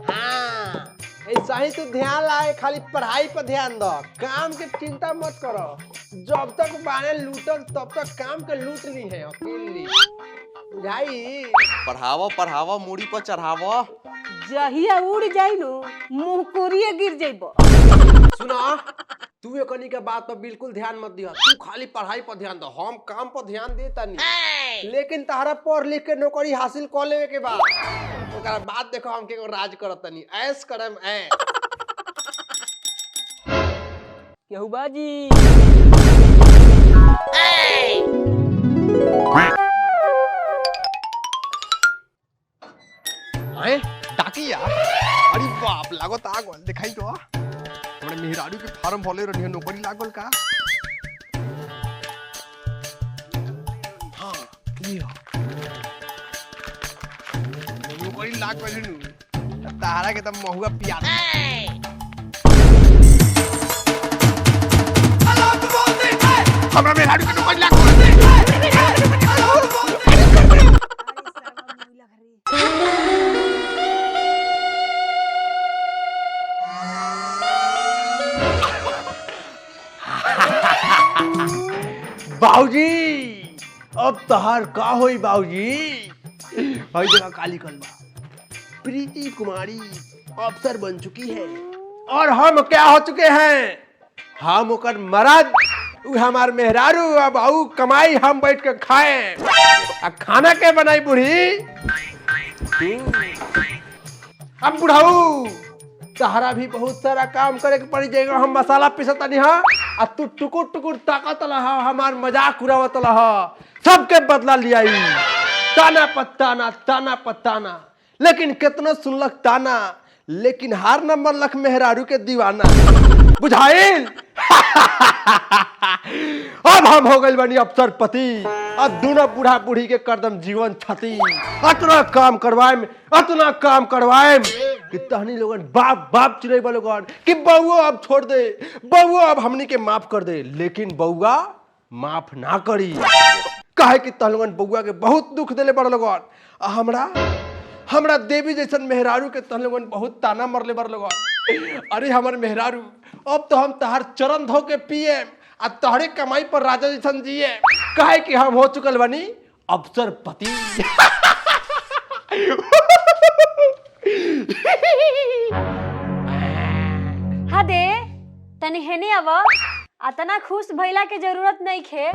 हाँ, ऐसा ही तू ध्यान लाए, खाली पढ़ाई पर ध्यान दो, काम के चिंता मत करो। जब तक बाने लूटक तब तक काम के लूट ली है अकेली। बुझाई? पढ़ावो पढ़ावो मुड़ी पर चढ़ावो। जहिया उड़ जाई नु मुंह कोरिए गिर जाइबो। सुना, तू एकनी के बात पर बिल्कुल ध्यान मत दिया, तू खाली पढ़ाई पर ध्यान दो, हम काम पर ध्यान देता नहीं। लेकिन तारा पढ़ लिख के नौकरी हासिल कर लेवे के बाद ओकरा बाद देखो हम के राज करत नहीं, ऐश करम ऐ। केहू बाजी हैं डाकी यार, अरे बाप लागो ता गोल दिखाई तो हमरे मेहरारू के फार्म भले रहनी नौकरी लागल का। हां लियो नौकरी लाग गइल नु, तारा के त महुआ पिया हमरा मेहरारू के नौकरी लाग बाबूजी, अब तहार का होई बाबूजी? भाई देखा काली कलमा प्रीति कुमारी अफसर बन चुकी है और हम क्या हो चुके हैं? हम ओकर मरद, उ हमार मेहरारू, अब आऊ कमाई हम बैठ के खाए। आ खाना के बनाई बूढ़ी? अब बुढ़ाऊ तहरा भी बहुत सारा काम करे के पड़ी जाएगा। हम मसाला पीसता नहीं हा, आ तू टुकुर टुकुर ताकत लहा, हमार मजाक उड़ावत लहा, सबके बदला लिया। ताना पत्ताना ताना पत्ताना, लेकिन कितना सुनलक ताना, लेकिन हार नंबर लख मेहरारू के दीवाना। बुझाइल? अब हम हो गइल बनी अफसर पति, अब दोनों बूढ़ा बूढ़ी के करदम जीवन छती। अतना काम करवाएम कि तहनी लोगन बाप बाप चिल्लाइबा लोगन कि बउआ अब छोड़ दे, बउआ अब हमनी के माफ कर दे। लेकिन बउआ माफ ना करी, काहे कि तहनी लोगन बउआ के बहुत दुख देले बड़ लोगन। हमरा देवी जैसन मेहरारू के तहनी लोगन बहुत ताना मरले बड़ लोगन। अरे हमर मेहरारू, अब तो हम तहार चरण धो के पिए आ तहरे कमाई पर राजा जैसन जिए, काहे कि हम हो चुकल बनी अफसर पति। हदे तनी हेने अब अतना खुश भइला के जरूरत नहीं खे।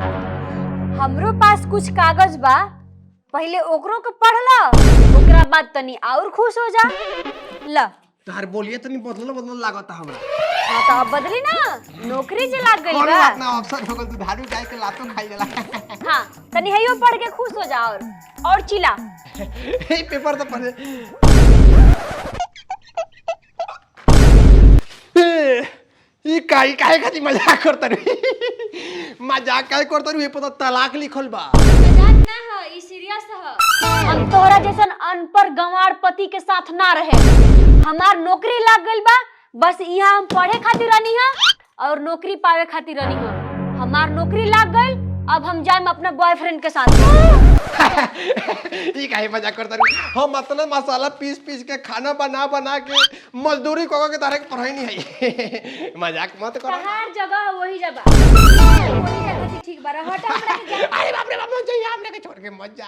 हमरो पास कुछ कागज बा, पहले ओकरो के पढ़ ला, ओकरा बाद तनी और खुश हो जा। ल तार बोलिए तनी बदल लागता हमरा। हां तो अब बदली ना, नौकरी जे लाग गई बा। अपना अफसर हो गल, तू धारू गाय के लातो खाई देला। हां तनी हइयो पढ़ के खुश हो जा और चिल्ला। ए पेपर तो पढ़े। ई काहे खाती मजाक करता रे? मजाक काहे करता रे? ये पता तलाक लिखल बा। मजाक ना है, ई सीरियस है। हम तोहरा जैसन अनपढ़ गंवार पति के साथ ना रहे। हमार नौकरी लाग गइल बा, बस यहाँ हम पढ़े खातिर रहनी है और नौकरी पावे खातिर रहनी है। हमार नौकरी लाग गइल, अब हम जाएम अपने बॉयफ्रेंड के साथ। ई काहे मजाक करता रे? हम इतना मसाला पीस के खाना बना के मजदूरी को के तरह के पढ़ाई नहीं है। मजाक मत कर। हर जगह वही जगह ठीक बा। हट हमरा के जा। अरे बाप रे बाप, मत जाइए, हमने के छोड़ के मत जा।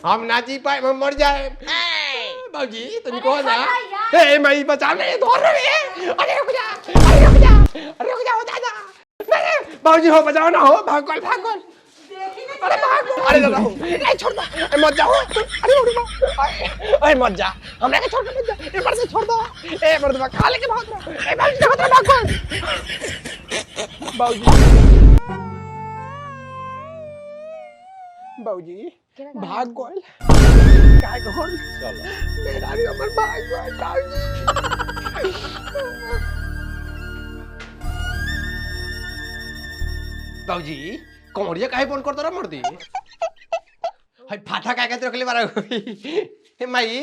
हम ना जी पाए, हम मर जाए। बाबूजी तुम कौन है? ए मैं बचा ले, धोर रे। अरे रुक जा हो दादा। नहीं बाबूजी हो, बचाओ ना हो, भाग गल। अरे भाग, अरे दादा हो, ए छोड़ दो, ए मत जाओ। अरे रुक जा, ए मत जा, हमने के छोड़ के मत जा। ए पर से छोड़ दो, ए मर्दवा खा ले के भाग दो। ए बाबूजी भाग बाबूजी भाग गइल। काय गइल? चलो मेरा भी हमर भाग गइल बाबूजी। बाबूजी कौड़िया काहे फोन करत रह मर्दी? हाय फाटा काहे के रखले बारा? हे माई,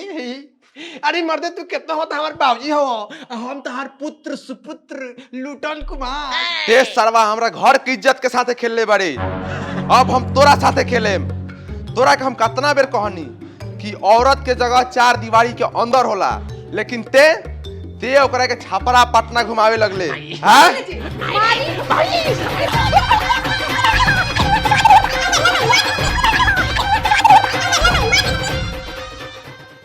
अरे मर्दे तू कितना होता हमार बाबूजी हो, हम तहार पुत्र सुपुत्र लुटन कुमार। ते सरवा हमरा घर की इज्जत के साथे खेलले बाड़ी, अब हम तोरा साथे खेलेम। तोरा के हम कितना बेर कहनी कि औरत के जगह चार दीवारी के अंदर होला, लेकिन ते ओकरा के छापरा पटना घुमावे लगले हाँ? मारी